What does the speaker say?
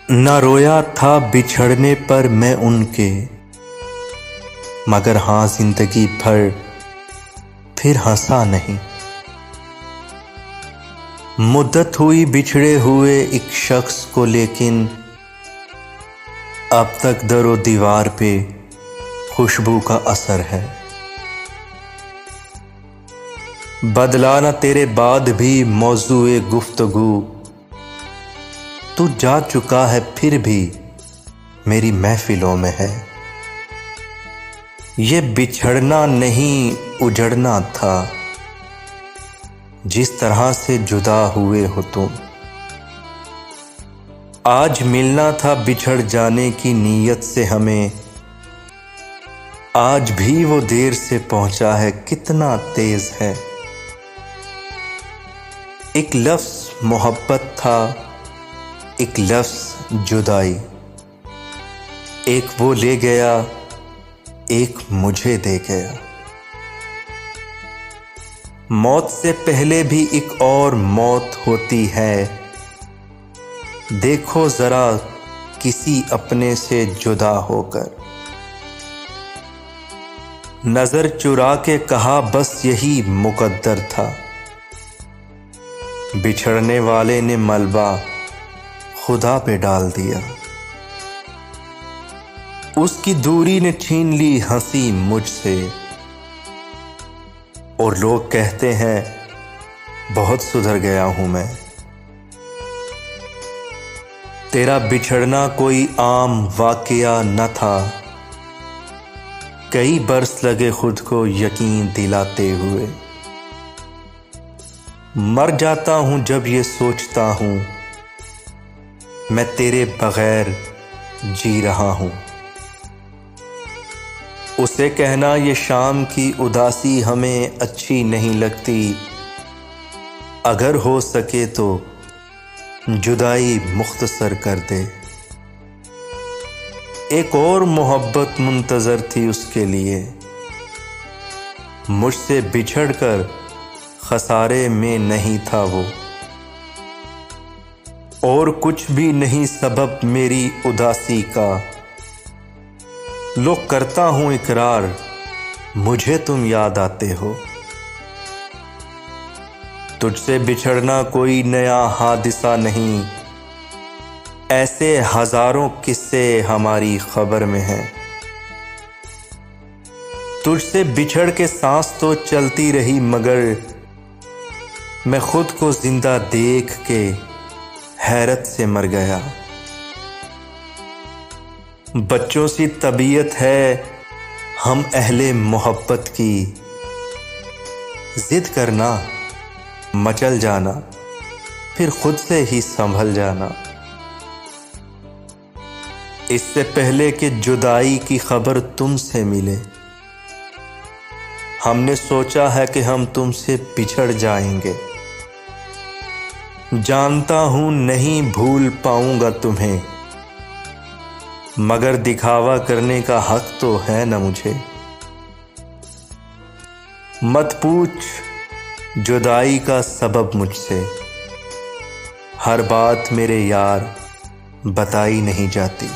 न रोया था बिछड़ने पर मैं उनके, मगर हाँ जिंदगी भर फिर हंसा नहीं। मुद्दत हुई बिछड़े हुए एक शख्स को, लेकिन अब तक दरो दीवार पे खुशबू का असर है। बदला न तेरे बाद भी मौजूए गुफ्तगू, तू जा चुका है फिर भी मेरी महफिलों में है। ये बिछड़ना नहीं उजड़ना था, जिस तरह से जुदा हुए हो तुम। आज मिलना था बिछड़ जाने की नीयत से हमें, आज भी वो देर से पहुंचा है कितना तेज है। एक लफ्ज़ मोहब्बत था, एक लफ्ज़ जुदाई, एक वो ले गया एक मुझे दे गया। मौत से पहले भी एक और मौत होती है, देखो जरा किसी अपने से जुदा होकर। नजर चुरा के कहा बस यही मुकद्दर था, बिछड़ने वाले ने मलबा खुदा पे डाल दिया। उसकी दूरी ने छीन ली हंसी मुझसे, और लोग कहते हैं बहुत सुधर गया हूं मैं। तेरा बिछड़ना कोई आम वाकया न था, कई बरस लगे खुद को यकीन दिलाते हुए। मर जाता हूं जब ये सोचता हूं मैं तेरे बगैर जी रहा हूं। उसे कहना ये शाम की उदासी हमें अच्छी नहीं लगती, अगर हो सके तो जुदाई मुख्तसर कर दे। एक और मोहब्बत मुंतजर थी उसके लिए, मुझसे बिछड़कर खसारे में नहीं था वो। और कुछ भी नहीं सबब मेरी उदासी का, लो करता हूं इकरार मुझे तुम याद आते हो। तुझसे बिछड़ना कोई नया हादिसा नहीं, ऐसे हजारों किस्से हमारी खबर में हैं। तुझसे बिछड़ के सांस तो चलती रही, मगर मैं खुद को जिंदा देख के हैरत से मर गया। बच्चों सी तबीयत है हम अहले मोहब्बत की, जिद करना मचल जाना फिर खुद से ही संभल जाना। इससे पहले कि जुदाई की खबर तुमसे मिले, हमने सोचा है कि हम तुमसे बिछड़ जाएंगे। जानता हूं नहीं भूल पाऊंगा तुम्हें, मगर दिखावा करने का हक तो है न मुझे। मत पूछ जुदाई का सबब मुझसे, हर बात मेरे यार बताई नहीं जाती।